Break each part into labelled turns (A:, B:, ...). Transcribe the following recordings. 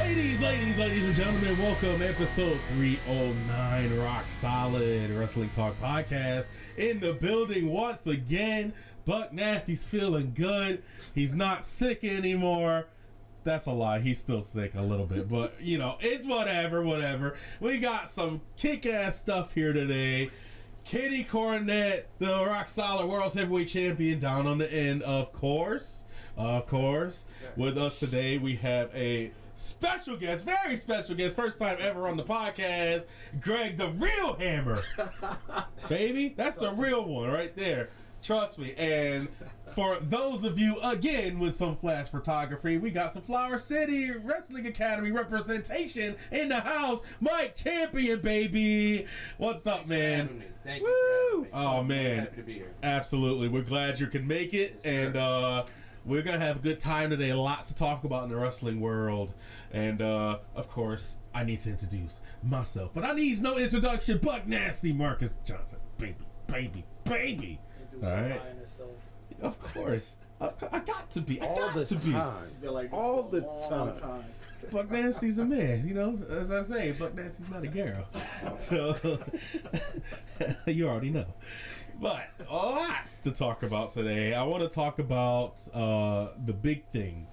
A: Ladies and gentlemen, welcome episode 309 Rock Solid Wrestling Talk Podcast in the building once again. Buck Nasty's feeling good. He's not sick anymore. That's a lie. He's still sick a little bit, but you know, it's whatever. We got some kick-ass stuff here today. Kitty Cornette, the Rock Solid World Heavyweight Champion, down on the end, of course. With us today, we have a special guest, very special guest, first time ever on the podcast, Greg the Real Hammer. Baby, that's the real one right there. Trust me. And for those of you, again, with some flash photography, we got some Flower City Wrestling Academy representation in the house. Mike Champion, baby. What's up, man?
B: Thank you for having me.
A: Oh, man.
B: Happy to be here.
A: Absolutely. We're glad you can make it.
B: Yes,
A: and we're going to have a good time today. Lots to talk about in the wrestling world. And, of course, I need to introduce myself. But I need no introduction. Buck Nasty Marcus Johnson. Baby.
C: All right.
A: Of course. I got to be.
C: All the time.
A: Buck Nasty's the man, you know. As I say, Buck Nasty's not a girl. So, you already know. But lots to talk about today. I want to talk about the big thing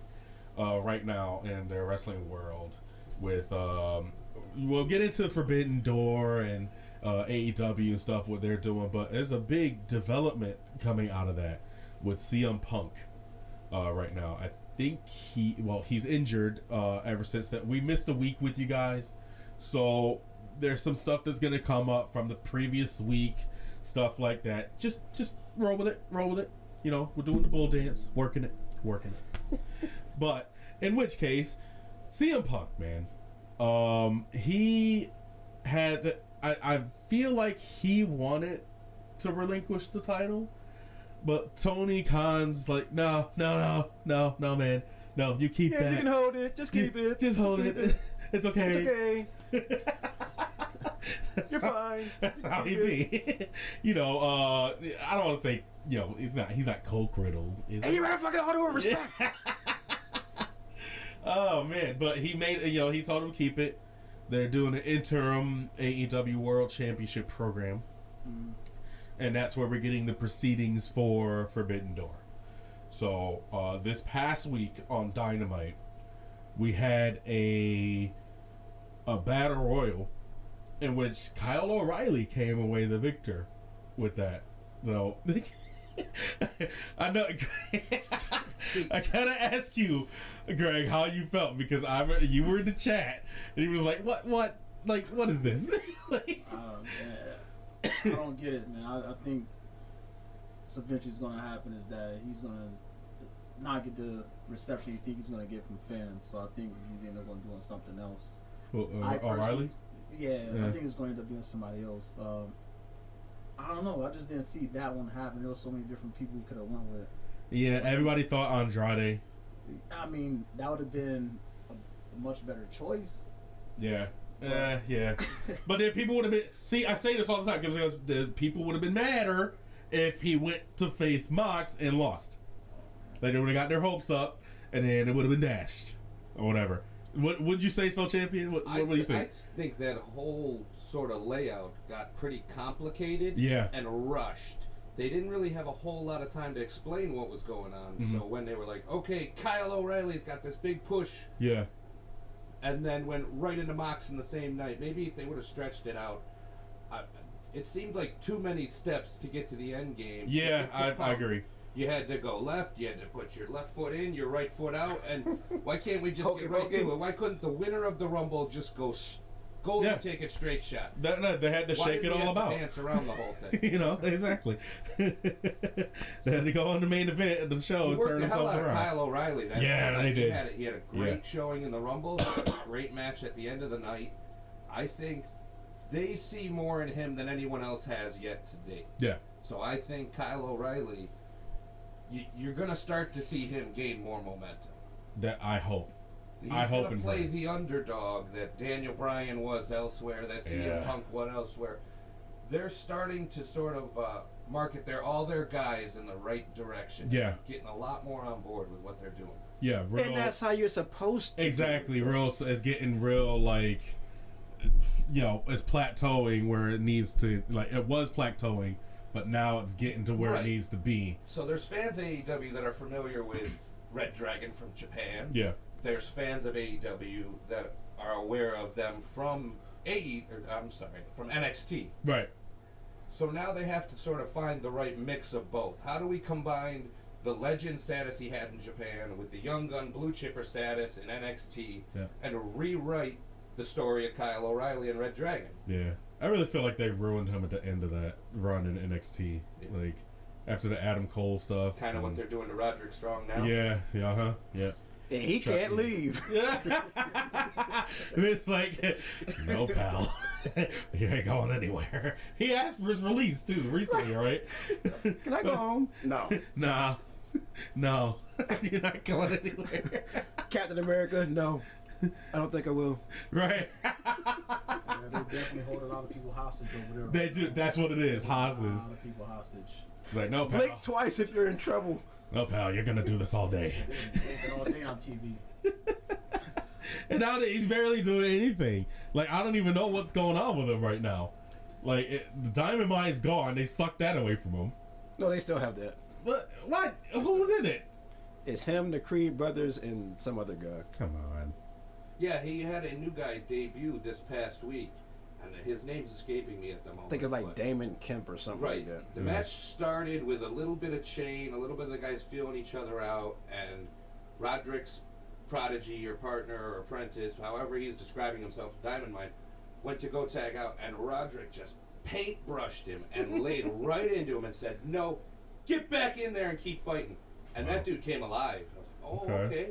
A: right now in the wrestling world with, we'll get into Forbidden Door and AEW and stuff, what they're doing, but there's a big development coming out of that with CM Punk right now. I think he's injured ever since that. We missed a week with you guys, so there's some stuff that's going to come up from the previous week, stuff like that. Just roll with it. You know, we're doing the bull dance, working it. But in which case, CM Punk, man, he had, I feel like he wanted to relinquish the title, but Tony Khan's like, no, man, no, you keep that.
C: You can hold it. Just keep it.
A: Just hold it. It's okay.
C: You're fine.
A: That's how he be. You know, I don't want to say, you know, he's not coke riddled.
C: Hey, you better fucking hold it with respect.
A: Oh man, but he made, you know, he told him keep it. They're doing an interim AEW World Championship program, and that's where we're getting the proceedings for Forbidden Door. So this past week on Dynamite, we had a battle royal in which Kyle O'Reilly came away the victor with that. So I know. I gotta ask you, Greg, how you felt, because you were in the chat and he was like, "What? Like, what is this?"
C: Man, I don't get it, man. I think what's eventually going to happen is that he's going to not get the reception you think he's going to get from fans. So I think he's either going to do something else.
A: O'Reilly?
C: Yeah, I think it's going to end up being somebody else. I don't know. I just didn't see that one happen. There were so many different people we could have went with.
A: Yeah, everybody thought Andrade.
C: I mean, that would have been a much better choice.
A: Yeah. Yeah. But then people would have been... See, I say this all the time because the people would have been madder if he went to face Mox and lost. Like, they would have got their hopes up and then it would have been dashed or whatever. Would you say so, Champion? What do you think?
B: I think that whole sort of layout got pretty complicated and rushed. They didn't really have a whole lot of time to explain what was going on. So when they were like, okay, Kyle O'Reilly's got this big push.
A: Yeah.
B: And then went right into Mox in the same night. Maybe if they would have stretched it out. It seemed like too many steps to get to the end game.
A: Yeah, I agree.
B: You had to go left, you had to put your left foot in, your right foot out, and why can't we just get right to it? Why couldn't the winner of the Rumble just go and take a straight shot?
A: They had to shake it all about.
B: Dance around the whole thing.
A: You know, exactly. They had to go on the main event of the show and turn themselves around.
B: Kyle O'Reilly.
A: They did.
B: He had a great showing in the Rumble, a great match at the end of the night. I think they see more in him than anyone else has yet to date. Yeah. So I think Kyle O'Reilly, you're going to start to see him gain more momentum.
A: That I hope.
B: He's going to play the underdog that Daniel Bryan was elsewhere, that CM Punk was elsewhere. They're starting to sort of market all their guys in the right direction.
A: Yeah.
B: Getting a lot more on board with what they're doing.
A: Yeah, real,
D: and that's how you're supposed to.
A: Exactly. Real is getting real, like, you know, it's plateauing where it needs to, like, it was plateauing, but now it's getting to where it needs to be.
B: So there's fans of AEW that are familiar with Red Dragon from Japan.
A: Yeah.
B: There's fans of AEW that are aware of them from from NXT.
A: Right.
B: So now they have to sort of find the right mix of both. How do we combine the legend status he had in Japan with the young gun blue chipper status in NXT and rewrite the story of Kyle O'Reilly and Red Dragon?
A: Yeah. I really feel like they ruined him at the end of that run in NXT. Yeah. Like, after the Adam Cole stuff.
B: Kind of what they're doing to Roderick Strong now.
A: Yeah. Yeah. Yeah.
D: And he can't leave.
A: It's like, no, pal. You ain't going anywhere. He asked for his release, too, recently, right?
D: Can I go home? No.
A: Nah. No. You're not going anywhere.
D: Captain America? No. I don't think I will.
A: Right.
C: Yeah, they definitely hold a lot of people hostage over there.
A: They do. That's what it is. Hostage.
C: A lot of people hostage.
A: Like, no, pal.
D: Blink twice if you're in trouble.
A: No, pal, you're going to do this all day.
C: They've been all day on TV.
A: And now he's barely doing anything. Like, I don't even know what's going on with him right now. Like, the Diamond Mine's gone. They sucked that away from him.
D: No, they still have that.
A: But what? Who was in it?
D: It's him, the Creed brothers, and some other guy.
A: Come on.
B: Yeah, he had a new guy debut this past week, and his name's escaping me at the moment.
D: I think it's like Damon Kemp or something like that.
B: The match started with a little bit of chain, a little bit of the guys feeling each other out, and Roderick's prodigy or partner or apprentice, however he's describing himself, Diamond Mine, went to go tag out, and Roderick just paintbrushed him and laid right into him and said, "No, get back in there and keep fighting." And that dude came alive. I was like, okay.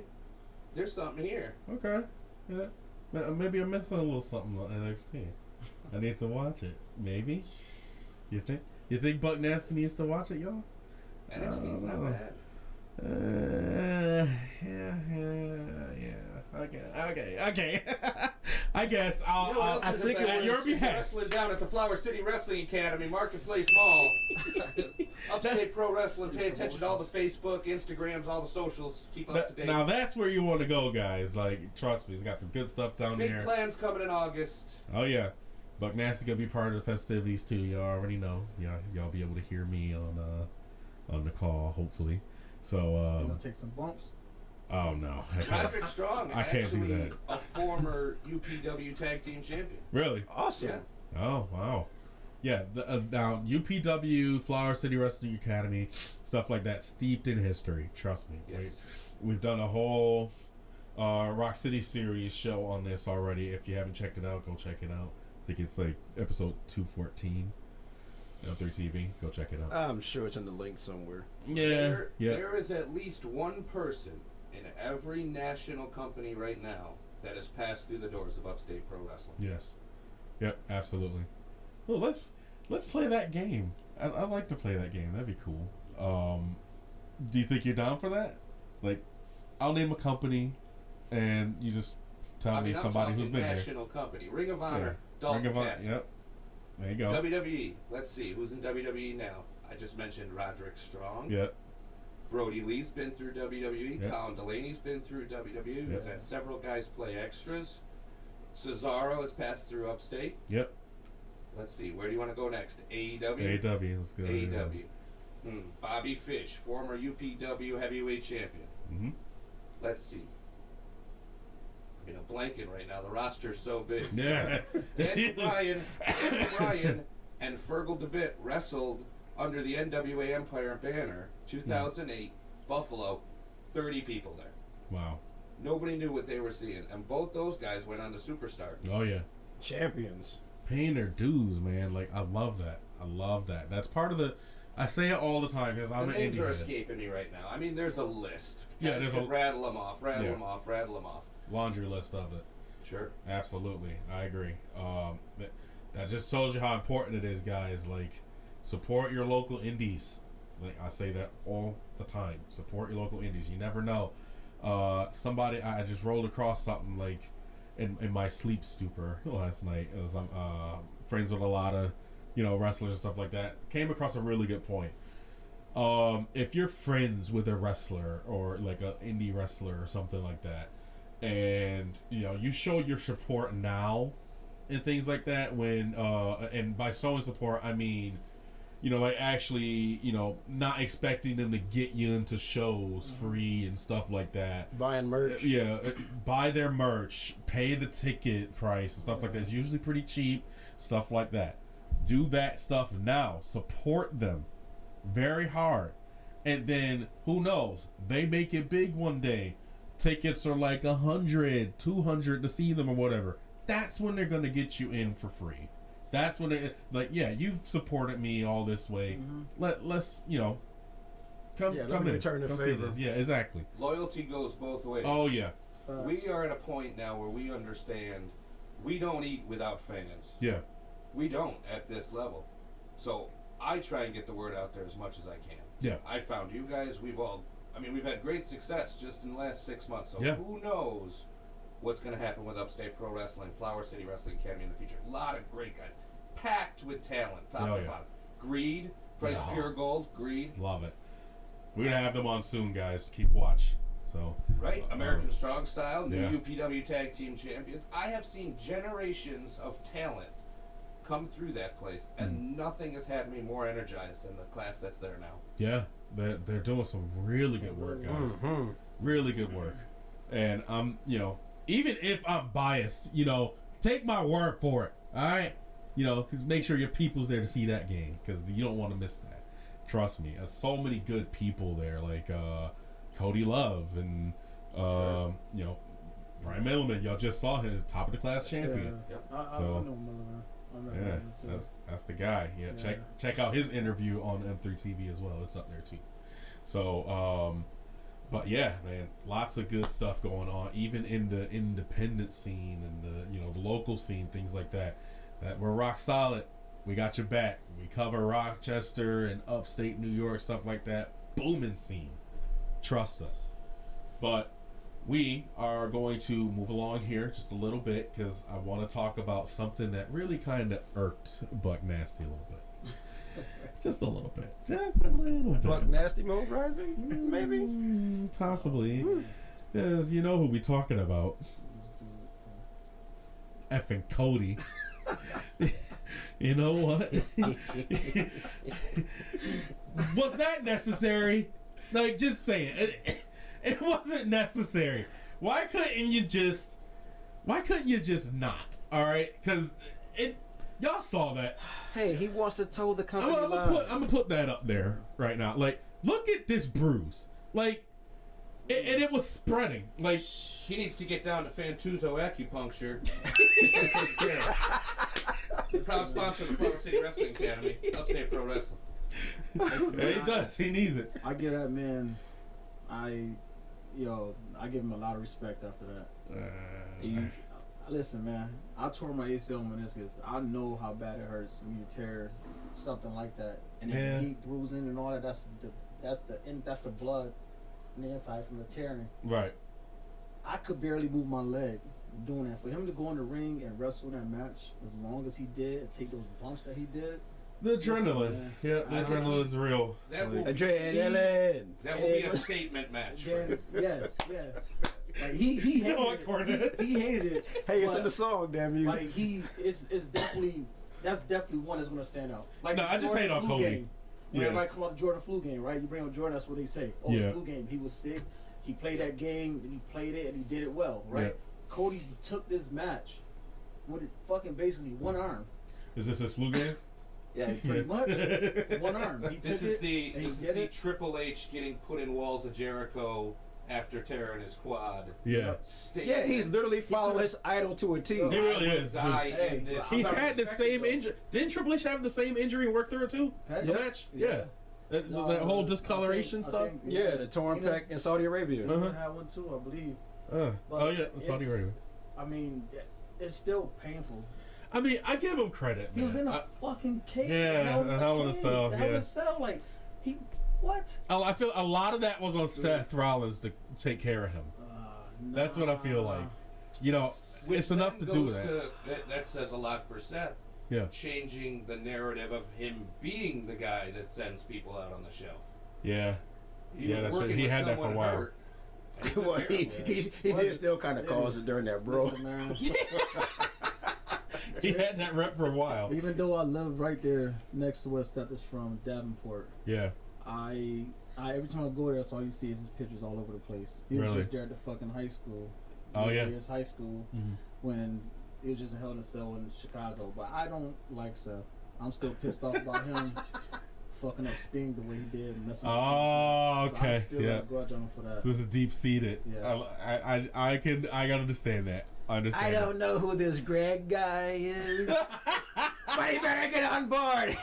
B: There's something here.
A: Okay. Yeah. Maybe I'm missing a little something on NXT. I need to watch it. Maybe. You think Buck Nasty needs to watch it, y'all?
B: NXT's not bad.
A: Okay. I guess I think at your behest.
B: Wrestling down at the Flower City Wrestling Academy, Marketplace Mall. Upstate Pro Wrestling. Pay attention to all the Facebook, Instagrams, all the socials. Keep up to date.
A: Now that's where you want to go, guys. Like, trust me, he's got some good stuff down there.
B: Big plans coming in August.
A: Oh yeah, Buck Nasty's gonna be part of the festivities too. Y'all already know. Y'all be able to hear me on the call, hopefully. So
C: You gonna take some bumps?
A: Oh no,
B: Roderick Strong,
A: I can't do that.
B: A former UPW Tag Team Champion.
A: Really?
D: Awesome.
B: Yeah.
A: Oh wow. Yeah. Now UPW, Flower City Wrestling Academy, stuff like that, steeped in history. Trust me.
B: Yes.
A: We've done a whole Rock City series show on this already. If you haven't checked it out, go check it out. I think it's like episode 214. L3 TV. Go check it out.
D: I'm sure it's in the link somewhere.
A: Yeah.
B: There is at least one person in every national company right now that has passed through the doors of Upstate Pro Wrestling.
A: Yes. Yep. Absolutely. Well, let's play that game. I'd like to play that game. That'd be cool. Do you think you're down for that? Like, I'll name a company, and you just tell me somebody who's been there.
B: National company. Ring of Honor. Dalton
A: Ring of Honor.
B: Castle.
A: Yep. There you go.
B: WWE. Let's see who's in WWE now. I just mentioned Roderick Strong.
A: Yep.
B: Brody Lee's been through WWE.
A: Yep.
B: Colin Delaney's been through WWE.
A: Yep.
B: He's had several guys play extras. Cesaro has passed through Upstate.
A: Yep.
B: Let's see. Where do you want to go next? AEW?
A: AEW is good.
B: AEW. Bobby Fish, former UPW heavyweight champion.
A: Mm-hmm.
B: Let's see. I mean, I'm blanking right now. The roster's so big.
A: Yeah.
B: Daniel Bryan and Fergal DeVitt wrestled under the NWA Empire banner, 2008, Buffalo, 30 people there.
A: Wow.
B: Nobody knew what they were seeing, and both those guys went on to Superstar.
A: Oh yeah.
D: Champions.
A: Paying their dues, man. Like, I love that. That's part of the. I say it all the time because I'm
B: the
A: an
B: names
A: indie
B: are
A: head.
B: escaping me right now. I mean, there's a list.
A: Yeah, there's a
B: rattle them off, rattle them off.
A: Laundry list of it.
B: Sure.
A: Absolutely, I agree. That just shows you how important it is, guys. Like, support your local indies. Like, I say that all the time. Support your local indies. You never know. Somebody, I just rolled across something like in my sleep stupor last night. As I'm friends with a lot of wrestlers and stuff like that, came across a really good point. If you're friends with a wrestler or like an indie wrestler or something like that, and you show your support now and things like that, when and by showing support I mean like actually not expecting them to get you into shows free and stuff like that,
D: buying merch,
A: buy their merch, pay the ticket price and stuff like that. It's usually pretty cheap, stuff like that. Do that stuff now, support them very hard, and then who knows, they make it big one day. Tickets are like 100, 200 to see them or whatever. That's when they're gonna get you in for free. That's when they like, you've supported me all this way. Let's come in,
D: return the favor.
A: Yeah, exactly.
B: Loyalty goes both ways.
A: Oh yeah.
B: We are at a point now where we understand we don't eat without fans.
A: Yeah.
B: We don't at this level. So I try and get the word out there as much as I can.
A: Yeah.
B: I found you guys. We've had great success just in the last 6 months. So who knows what's going to happen with Upstate Pro Wrestling, Flower City Wrestling Academy in the future. A lot of great guys. Packed with talent, top to bottom. Greed, Price Pure Gold, Greed.
A: Love it. We're going to have them on soon, guys. Keep watch. So
B: right? American Strong Style, new UPW Tag Team Champions. I have seen generations of talent come through that place, and nothing has had me more energized than the class that's there now. Yeah,
A: they're doing some really good work, guys. Really good work. And I'm, even if I'm biased, take my word for it. All right, because make sure your people's there to see that game, because you don't want to miss that. Trust me, there's so many good people there, like Cody Love and Brian Milliman. Y'all just saw him as top of the class champion.
C: I know Milliman.
A: That's the guy. Check out his interview on M3 TV as well. It's up there too. So but yeah, man, lots of good stuff going on, even in the independent scene and the local scene, things like that we're rock solid. We got your back. We cover Rochester and upstate New York, stuff like that. Booming scene. Trust us. But we are going to move along here just a little bit, because I want to talk about something that really kind of irked Buck Nasty a little bit. Just a little bit. Just a little bit.
D: Buck Nasty mode rising? Maybe?
A: Possibly. Because you know who we talking about. Effing Cody. You know what? Was that necessary? Like, just saying. It wasn't necessary. Why couldn't you just not? All right, because y'all saw that.
D: Hey, he wants to toe the company line.
A: I'm gonna put that up there right now. Like, look at this bruise. Like, and it was spreading. Like,
B: he needs to get down to Fantuzzo Acupuncture. That's how I'm sponsored the Flower City Wrestling Academy, Upstate Pro Wrestling.
A: Yeah, he does. He needs it.
C: I give that man. I give him a lot of respect after that. Listen, man, I tore my ACL meniscus. I know how bad it hurts when you tear something like that, and then deep bruising and all that. That's the blood on the inside from the tearing.
A: Right.
C: I could barely move my leg doing that. For him to go in the ring and wrestle that match as long as he did and take those bumps that he did.
A: The adrenaline. The adrenaline is real.
D: Adrenaline.
B: That will be a statement match.
C: Yeah. Like he hated it. He hated it.
D: Hey, it's in the song, damn you.
C: Like that's definitely one that's gonna stand out. Like,
A: no, I just hate on Cody.
C: Game, everybody come out the Jordan flu game, right? You bring up Jordan, that's what they say. The flu game. He was sick. He played that game and he played it and he did it well, right? Yeah. Cody took this match with fucking basically one arm.
A: Is this his flu game?
C: Yeah, pretty much. One arm.
B: This is the Triple H getting put in Walls of Jericho after tearing his quad.
A: Yeah.
D: He's literally following his idol to a T.
A: He really is. He's had the same injury. Didn't Triple H have the same injury and work through it too? The match? Yeah. That whole discoloration stuff?
D: The torn pec in Saudi Arabia.
C: Had one too, I believe.
A: Saudi Arabia.
C: I mean, it's still painful.
A: I mean, I give him credit, man.
C: He was in a fucking cage.
A: Yeah, Hell in a Cell.
C: Hell in a Cell, like, what?
A: I feel a lot of that was on Seth Rollins to take care of him. That's what I feel like. It's enough to do that.
B: That says a lot for Seth. changing the narrative of him being the guy that sends people out on the shelf.
A: Yeah.
B: He had that for a while.
D: Well, he did still kind of cause it during that, bro.
C: Listen, man.
A: He had that rep for a while.
C: Even though I live right there next to where Seth is from, Davenport.
A: Yeah.
C: I every time I go there, that's all you see is his pictures all over the place. He was just there at the fucking high school.
A: Oh yeah.
C: His high school when it was just a Hell in a Cell in Chicago. But I don't like Seth. I'm still pissed off about him fucking up Sting the way he did. And messing up Sting.
A: Okay.
C: So I still got a grudge on him for that.
A: So this is deep seated.
C: Yes.
A: I can understand that. I
D: don't know who this Greg guy is, but he better get on board.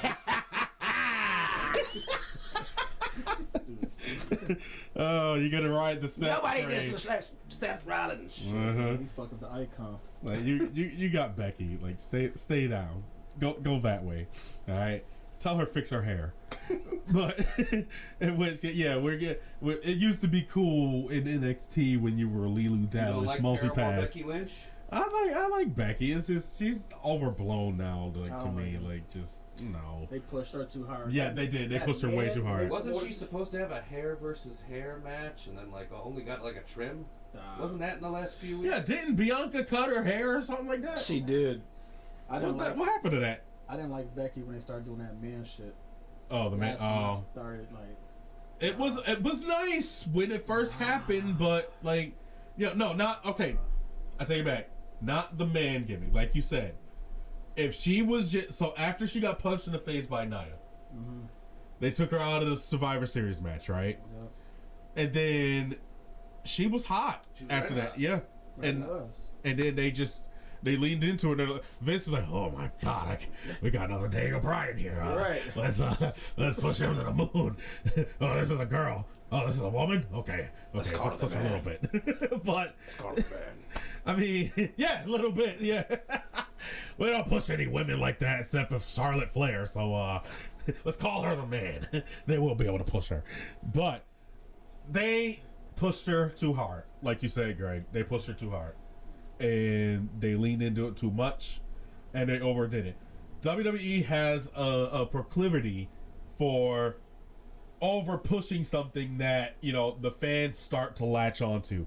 A: Oh, you're gonna ride the Seth
D: Nobody
A: train.
D: disrespects Seth Rollins.
C: He fucked up the icon.
A: Like, you got Becky. Like stay down. Go that way. All right. Tell her fix her hair. But it used to be cool in NXT when you were Lilu Dallas multi-pass.
B: Becky Lynch?
A: I like Becky. It's just she's overblown now. To me, like just no.
C: They pushed her too hard.
A: Yeah, they did. They pushed her way too hard.
B: Wasn't she supposed to have a hair versus hair match and then only got a trim? Wasn't that in the last few weeks?
A: Yeah, didn't Bianca cut her hair or something like that?
D: She did.
A: What happened to that?
C: I didn't like Becky when they started doing that man shit.
A: Oh, the man. Oh,
C: started like.
A: It was nice when it first happened, but not okay. I take it back. Not the man gimmick, like you said. If she was just after she got punched in the face by Nia, they took her out of the Survivor Series match, right?
C: Yep.
A: And then she was hot after that, yeah. And then they leaned into it. Vince is like, "Oh my God, we got another Daniel Bryan here.
D: Right?
A: Let's push him to the moon. Oh, this is a girl. Oh, this is a woman. Okay, let's just push a little bit. But
D: let's call it man.
A: I mean, yeah, a little bit, yeah. We don't push any women like that except for Charlotte Flair. So let's call her the man. They will be able to push her, but they pushed her too hard, like you said, Greg. They pushed her too hard. And they leaned into it too much, and they overdid it. WWE has a proclivity for over pushing something that the fans start to latch onto.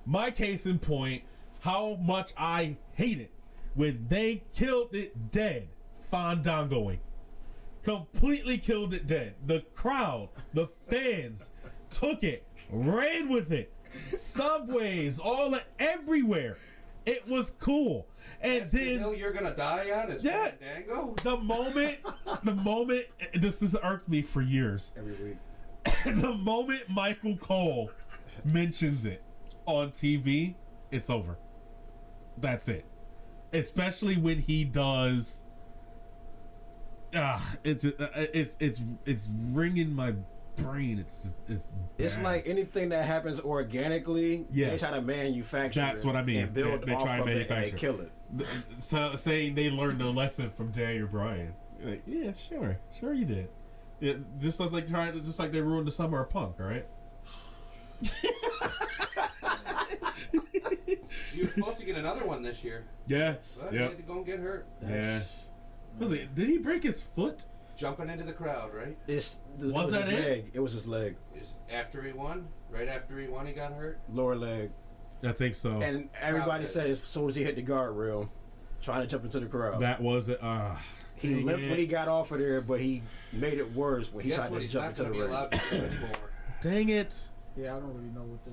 A: My case in point, how much I hate it when they killed it dead. Fandangoing, completely killed it dead. The crowd, the fans, took it, ran with it. Subways, everywhere. It was cool, and
B: that's
A: then
B: the hill you're gonna die on is Fandango.
A: The moment this has irked me for years.
D: Every week,
A: the moment Michael Cole mentions it on TV, it's over. That's it. Especially when he does. It's ringing my brain. It's
D: like anything that happens organically.
A: Yeah,
D: they try to manufacture.
A: That's what I mean.
D: And build
A: they try to manufacture.
D: And they kill it.
A: So saying they learned a lesson from Daniel Bryan. Like, yeah, sure you did. Yeah, just like they ruined the summer of Punk, right?
B: You were supposed to get another one this year.
A: Yeah.
B: But he had to go and get hurt.
A: Yeah. Did he break his foot?
B: Jumping into the crowd, right?
A: Was that his
D: leg? It was his leg.
B: After he won? Right after he won, he got hurt?
D: Lower leg.
A: I think so.
D: And everybody said as soon as he hit the guardrail, trying to jump into the crowd.
A: That was it.
D: He limped when he got off of there, but he made it worse when he tried to jump into the ring.
A: Dang it.
C: Yeah, I don't really know what the...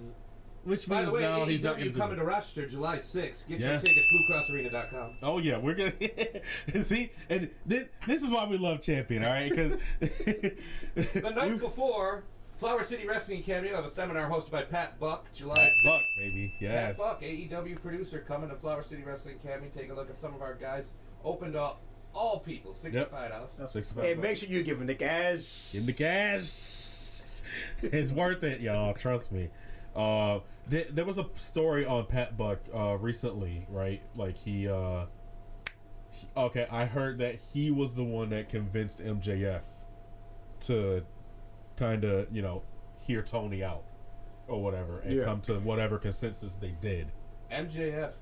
A: Which means now he's not going to
B: coming to Rochester July 6th. Get your tickets, BlueCrossArena.com.
A: Oh, yeah. We're going to... See? And this is why we love Champion, all right? Because...
B: the night before, Flower City Wrestling Academy will have a seminar hosted by Pat Buck, July 5th.
A: Pat Buck, baby. Yes.
B: Pat Buck, AEW producer, coming to Flower City Wrestling Academy. Take a look at some of our guys. Opened up all people, $65.
A: That's $65.
D: And make sure you give him the cash.
A: Give him the cash. It's worth it, y'all. Trust me. There was a story on Pat Buck recently, right? Like I heard that he was the one that convinced MJF to kind of, hear Tony out or whatever and come to whatever consensus they did.
B: MJF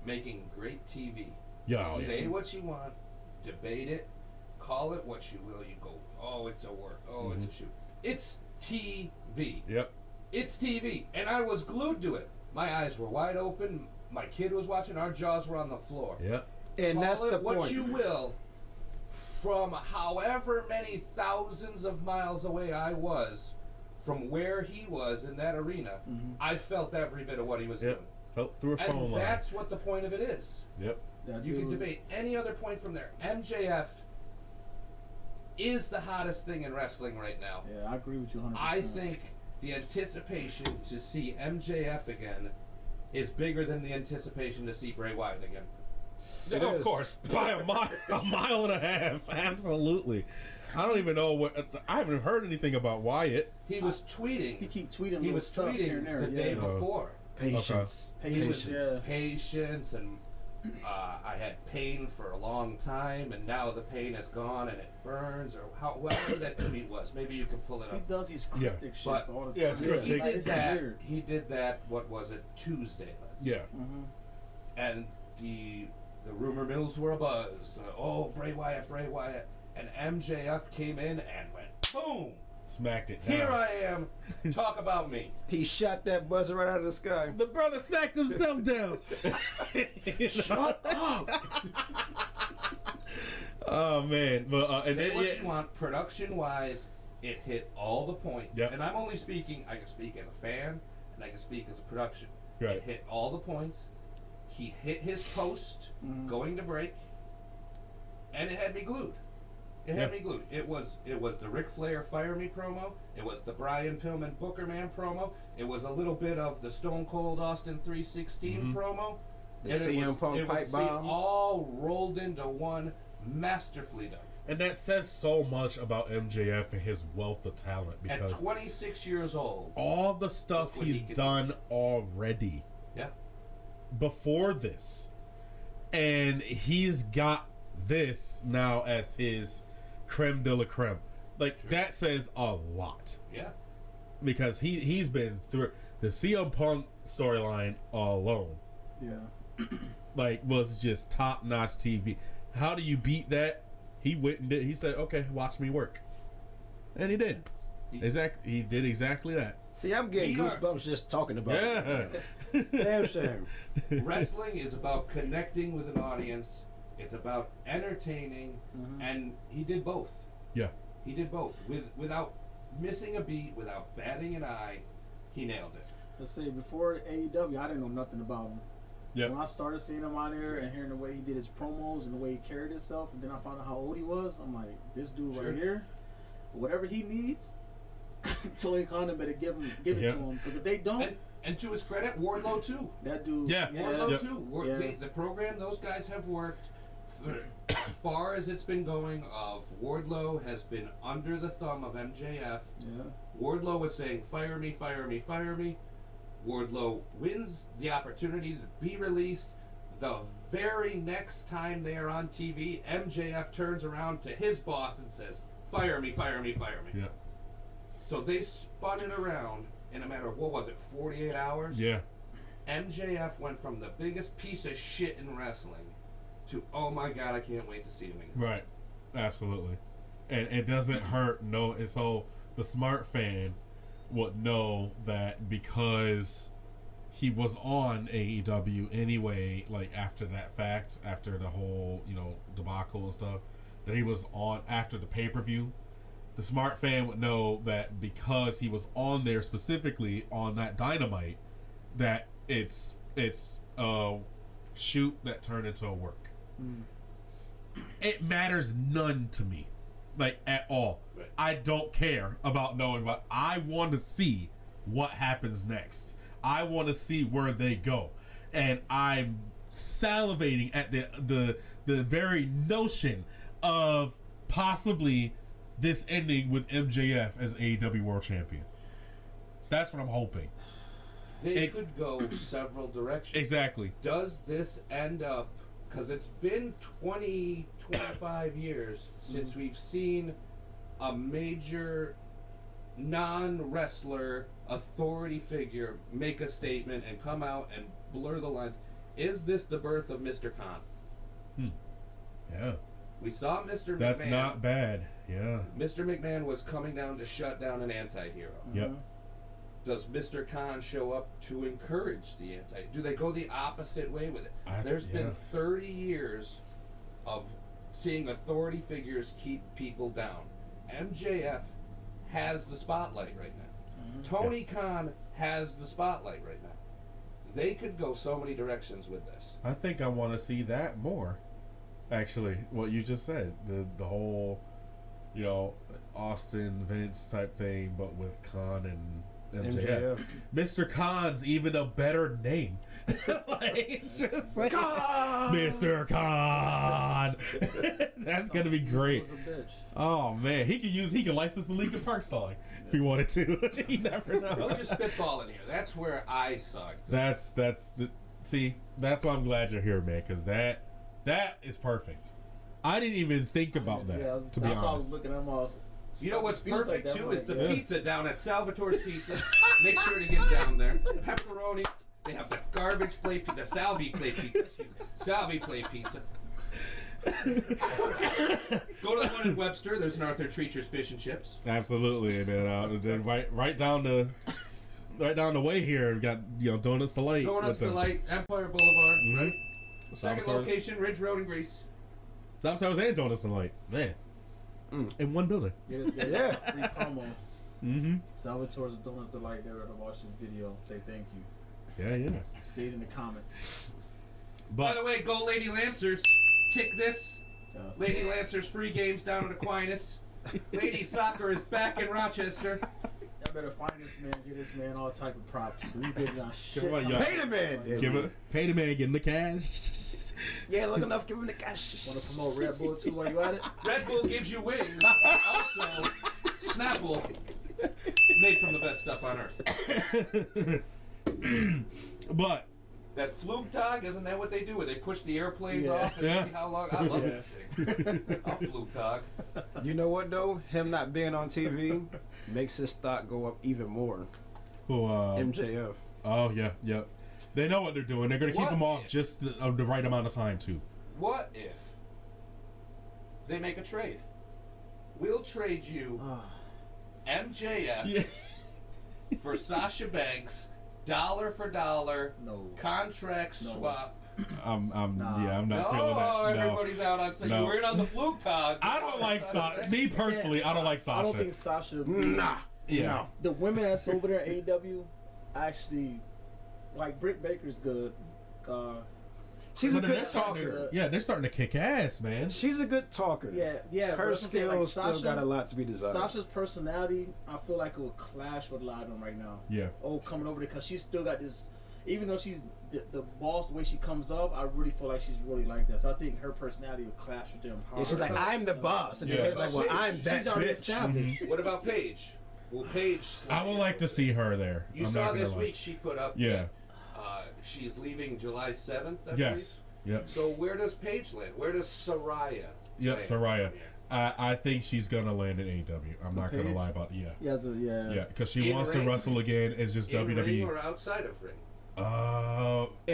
B: making great TV.
A: Yeah,
B: say what you want, debate it, call it what you will. You go, oh, it's a work. Oh, it's a shoot. It's TV.
A: Yep.
B: It's TV. And I was glued to it. My eyes were wide open. My kid was watching. Our jaws were on the floor.
A: Yep.
D: And
B: call
D: that's
B: it
D: the
B: what
D: point.
B: you will. From however many thousands of miles away I was from where he was in that arena, I felt every bit of what he was doing.
A: Felt through a phone
B: and
A: line.
B: that's what the point of it is.
A: Yep.
B: You can debate any other point from there. MJF is the hottest thing in wrestling right now.
C: Yeah, I agree with you 100%.
B: I think the anticipation to see MJF again is bigger than the anticipation to see Bray Wyatt again.
A: Yeah, of course, by a mile and a half. Absolutely. I don't even know what. I haven't heard anything about Wyatt.
B: He was tweeting.
C: He keep tweeting.
B: He was
C: stuff here and there.
B: the day before.
D: Patience.
B: Patience, and I had pain for a long time, and now the pain is gone and it burns, or whatever that tweet was. Maybe you can pull it up.
C: He does these cryptic shit all the time.
A: Yeah, it's cryptic.
B: He did that. What was it? Tuesday. Let's say. And the rumor mills were abuzz. Oh, Bray Wyatt, and MJF came in and went boom.
A: Smacked it down.
B: Here I am. Talk about me.
D: He shot that buzzer right out of the sky.
A: The brother smacked himself down.
C: Shut up.
A: Oh man, but and then,
B: what you want production wise, it hit all the points.
A: Yep.
B: And I'm only speaking. I can speak as a fan, and I can speak as a production.
A: Right.
B: It hit all the points. He hit his post going to break, and it had me glued. It had me glued. It was the Ric Flair Fire Me promo. It was the Brian Pillman Booker Man promo. It was a little bit of the Stone Cold Austin 316 promo.
D: The CM Punk pipe bomb.
B: All rolled into one, masterfully done.
A: And that says so much about MJF and his wealth of talent, because
B: at 26 years old,
A: all the stuff he's done already.
B: Yeah.
A: Before this, and he's got this now as his creme de la creme. Like that says a lot.
B: Yeah.
A: Because he's been through the CM Punk storyline alone.
C: Yeah.
A: Like was just top notch TV. How do you beat that? He went and did. He said, "Okay, watch me work," and he did. He did exactly that.
D: See, I'm getting goosebumps just talking about it. Damn shame.
B: Wrestling is about connecting with an audience. It's about entertaining, and he did both.
A: Yeah.
B: He did both without missing a beat, without batting an eye. He nailed it.
C: Let's say before AEW, I didn't know nothing about him.
A: Yeah.
C: When I started seeing him out there and hearing the way he did his promos and the way he carried himself, and then I found out how old he was, I'm like, this dude right here, whatever he needs, Tony Khan better give it to him. Because if they don't,
B: and to his credit, Wardlow too.
C: That dude,
B: Wardlow too. The program those guys have worked, as far as it's been going, Wardlow has been under the thumb of MJF.
C: Yeah.
B: Wardlow was saying, "Fire me, fire me, fire me." Wardlow wins the opportunity to be released. The very next time they are on TV, MJF turns around to his boss and says, "Fire me, fire me, fire me."
A: Yeah.
B: So they spun it around in a matter of, 48 hours?
A: Yeah.
B: MJF went from the biggest piece of shit in wrestling to, oh my God, I can't wait to see him again.
A: Right. Absolutely. And it doesn't hurt. No, and so the smart fan would know that because he was on AEW anyway, like after that fact, after the whole, debacle and stuff, that he was on after the pay-per-view. The smart fan would know that because he was on there specifically on that Dynamite, that it's a shoot that turned into a work. It matters none to me, like at all.
B: Right.
A: I don't care about knowing what I want to see. What happens next? I want to see where they go, and I'm salivating at the very notion of possibly this ending with MJF as AEW World Champion. That's what I'm hoping.
B: They could go several directions.
A: Exactly.
B: Does this end up, because it's been 25 years since we've seen a major non-wrestler authority figure make a statement and come out and blur the lines. Is this the birth of Mr. Khan?
A: Yeah.
B: We saw Mr. McMahon.
A: That's not bad. Yeah.
B: Mr. McMahon was coming down to shut down an anti-hero.
A: Yep.
B: Does Mr. Khan show up to encourage the anti? Do they go the opposite way with it? There's been 30 years of seeing authority figures keep people down. MJF has the spotlight right now. Tony Khan has the spotlight right now. They could go so many directions with this.
A: I think I want to see that more. Actually, what you just said, the whole, Austin Vince type thing, but with Khan and MJF. Mr. Khan's even a better name. It's just like Mr. Khan. That's gonna be great. Oh man, he can license the Linkin Park song if he wanted to. You never know.
B: We're just spitballing here. That's where I saw it.
A: That's why I'm glad you're here, man, because that is perfect. I didn't even think about that. Yeah, to be honest,
C: I was looking at them all.
B: You know what's perfect like too is the pizza down at Salvatore's Pizza. Make sure to get down there. Pepperoni. They have the garbage plate, the Salvi plate pizza. Salvi plate pizza. Go to the one in Webster. There's an Arthur Treacher's Fish and Chips.
A: Absolutely, and then right down the way here, we got Donuts Delight.
B: Donuts Delight, Empire Boulevard, right? Second location, Ridge Road in Greece.
A: Salvatore's and Donuts Delight, man, in one building.
C: Yeah. Free promo. Salvatore's and Donuts Delight. They're gonna watch this video. Say thank you.
A: Yeah.
C: See it in the comments.
B: By the way, go Lady Lancers. Kick this. Yes. Lady Lancers free games down at Aquinas. Lady Soccer is back in Rochester.
C: Y'all better find this man, get this man all type of props. We did not shit.
D: Pay the man.
A: Pay the man, give him the cash.
D: Yeah, look enough, give him the cash.
C: Want to promote Red Bull too while you at it?
B: Red Bull gives you wings. Also, Snapple, made from the best stuff on earth.
A: But
B: that Flugtag, isn't that what they do? Where they push the airplanes off and see how long? I love that thing. I'll Flugtag.
D: You know what though? Him not being on TV makes his stock go up even more. MJF.
A: Oh yeah. They know what they're doing. They're gonna keep him off just the right amount of time too.
B: What if they make a trade? We'll trade you MJF for Sasha Banks. Dollar for dollar, contract swap.
A: I'm not feeling that.
B: No, everybody's out on saying we're in on the Flugtag.
A: I don't like Sasha. Me personally, I don't like Sasha.
C: I don't think Sasha.
A: Yeah.
C: The women that's over there at AEW, actually, like Britt Baker's good.
D: She's a good talker.
A: They're starting to kick ass, man.
D: She's a good talker.
C: Yeah.
D: Her skills still got a lot to be desired.
C: Sasha's personality, I feel like it will clash with a lot of them right now.
A: Yeah.
C: Coming over there because she's still got this. Even though she's the boss, the way she comes off, I really feel like she's really like that. So I think her personality will clash with them hard.
D: She's like, I'm the boss, and they're like, well, I'm that bitch.
B: What about Paige? Well, Paige.
A: I would like to see her there.
B: You saw this week she put up.
A: Yeah.
B: She's leaving July 7th, I
A: Yes. Yep.
B: So where does Paige land? Where does Saraya
A: land? Saraya. I think she's going to land in AEW. I'm not going to lie about it.
C: Yeah,
A: because she wants to wrestle again. It's just
B: in
A: WWE.
B: Ring or outside of ring?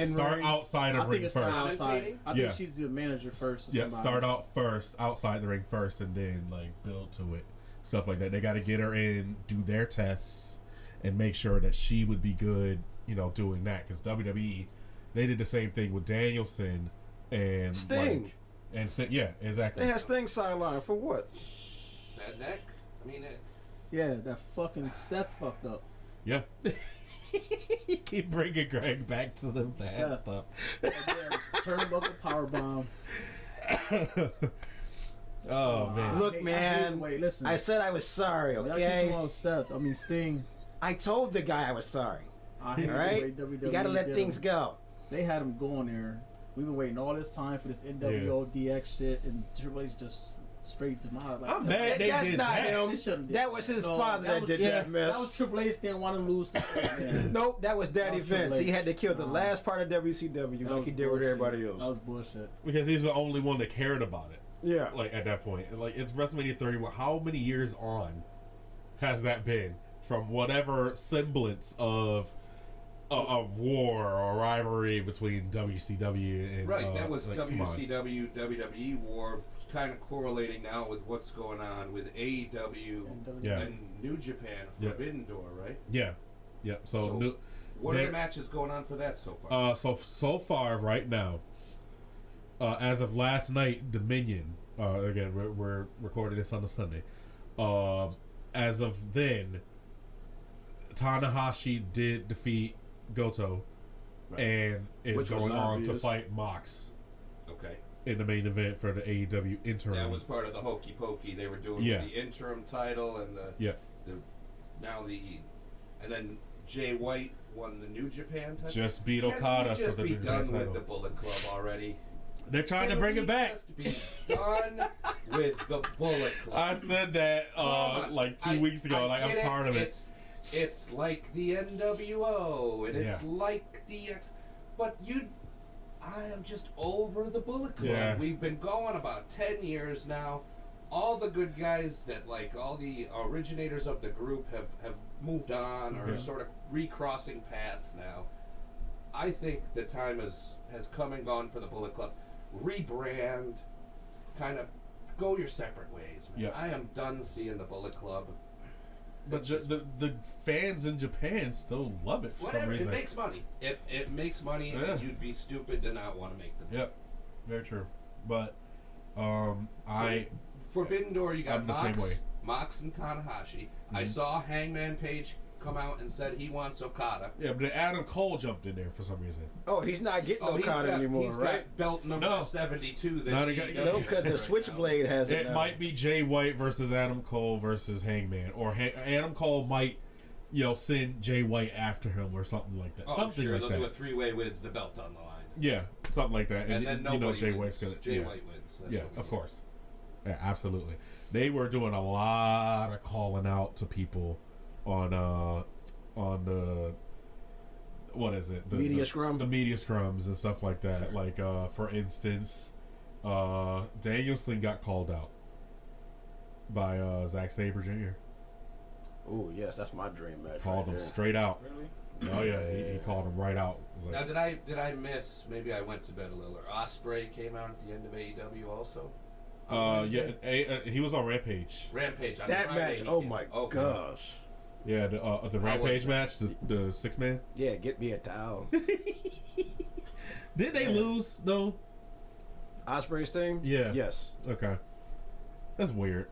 A: Start outside of ring first.
C: I think she's the manager first.
A: Start out first, outside the ring first, and then build to it. Stuff like that. They got to get her in, do their tests, and make sure that she would be good, doing that. Because WWE, they did the same thing with Danielson and
D: Sting.
A: Yeah, exactly.
D: They had Sting sidelined for what?
B: That neck. I mean,
C: that fucking Seth fucked up.
A: Yeah. You keep bringing Greg back to the bad stuff.
C: Turnbuckle powerbomb.
A: Oh man!
D: Look, man.
C: Wait, listen.
D: I said I was sorry. Okay.
C: Sting.
D: I told the guy I was sorry. All right. You gotta let things go.
C: They had him going there. We've been waiting all this time for this NWO DX shit, and Triple H just straight to my. Like,
A: I'm mad they
D: that's
A: did
D: not
A: that.
D: him. That was his father that did that mess.
C: That was Triple H didn't want to lose.
D: Nope, that was Daddy Vince. He had to kill the last part of WCW like he did with everybody else.
C: That was bullshit.
A: Because he's the only one that cared about it.
D: Yeah.
A: At that point. It's WrestleMania 31. How many years on has that been from whatever semblance of war or rivalry between WCW and
B: that was WCW WWE war kind of correlating now with what's going on with AEW and New Japan Forbidden Door, right?
A: Yeah. Yep. So
B: what are the matches going on for that so far?
A: So far right now, as of last night, Dominion. Again, we're recording this on a Sunday. As of then, Tanahashi did defeat Goto, and is going on to fight Mox.
B: Okay.
A: In the main event for the AEW interim.
B: That was part of the hokey pokey they were doing with the interim title and and then Jay White won the New Japan title.
A: Just beat Okada for the New Japan title.
B: Just be done with the Bullet Club already.
A: They're trying to bring it back.
B: Just be done with the Bullet Club.
A: I said that like 2 weeks ago. I'm tired of it.
B: It's like the NWO and it's like DX, but I am just over the Bullet Club. Yeah. We've been going about 10 years now. All the good guys that all the originators of the group have moved on or sort of recrossing paths now. I think the time has come and gone for the Bullet Club. Rebrand, kind of go your separate ways, man. I am done seeing the Bullet Club.
A: But the fans in Japan still love it for some reason.
B: It makes money. It makes money, and you'd be stupid to not want to make them.
A: Yep, very true. But
B: Forbidden Door, you got Mox and Tanahashi. I saw Hangman Page come out and said he wants Okada.
A: Yeah, but Adam Cole jumped in there for some reason.
D: Oh, he's not getting Okada anymore, right?
B: Got belt number 72.
D: Because the Switchblade has it.
A: It might be Jay White versus Adam Cole versus Hangman, or Adam Cole might, send Jay White after him or something like that. Something like
B: they'll
A: that.
B: Do a 3-way with the belt on the line.
A: Yeah, something like that.
B: And then
A: Jay White's gonna.
B: Jay White wins. That's
A: of course. Yeah, absolutely. They were doing a lot of calling out to people on the what is it? The
D: media scrum.
A: The media scrums and stuff like that. Like for instance, Danielson got called out by Zack Sabre Jr.
D: Oh yes, that's my dream match.
A: Called him straight out.
C: Really?
A: Oh yeah, he called him right out.
B: Now did I miss? Maybe I went to bed a little. Ospreay came out at the end of AEW also.
A: He was on Rampage.
B: Rampage. On
D: that
B: Friday,
D: match. Oh my gosh.
A: Yeah, the Rampage match, the 6-man.
D: Yeah, get me a towel.
A: Did they lose though?
D: Ospreay's team?
A: Yeah.
D: Yes.
A: Okay. That's weird.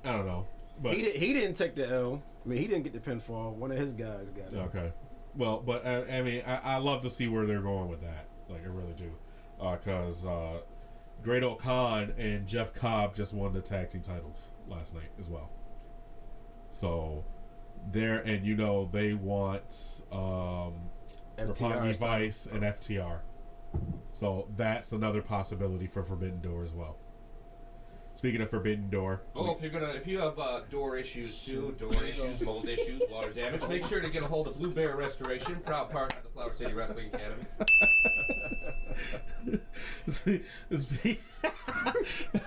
A: I don't know. But
D: he didn't take the L. I mean, he didn't get the pinfall. One of his guys got it.
A: Okay. Well, but I mean, I love to see where they're going with that. Like, I really do. Because Great Khan and Jeff Cobb just won the tag team titles last night as well. So, they want Roppongi Vice and FTR. So that's another possibility for Forbidden Door as well. Speaking of Forbidden Door,
B: if you have door issues too, mold issues, water damage, make sure to get a hold of Blue Bear Restoration, proud partner of the Flower City Wrestling Academy.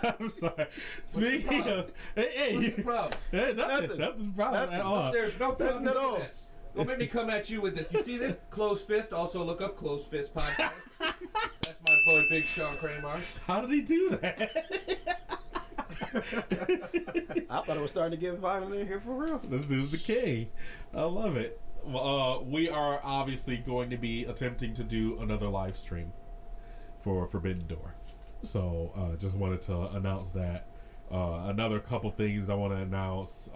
A: I'm sorry. Speaking of,
B: what's the problem?
A: Hey, nothing's problem at all.
B: There's no problem at all. Don't make me come at you with this. You see this? Closed Fist. Also look up Closed Fist podcast. That's my boy Big Sean Kramer.
A: How did he do that?
D: I thought it was starting to get violent in here for real.
A: This dude's the king. I love it. We are obviously going to be attempting to do another live stream for Forbidden Door. So just wanted to announce that. Another couple things I want to announce.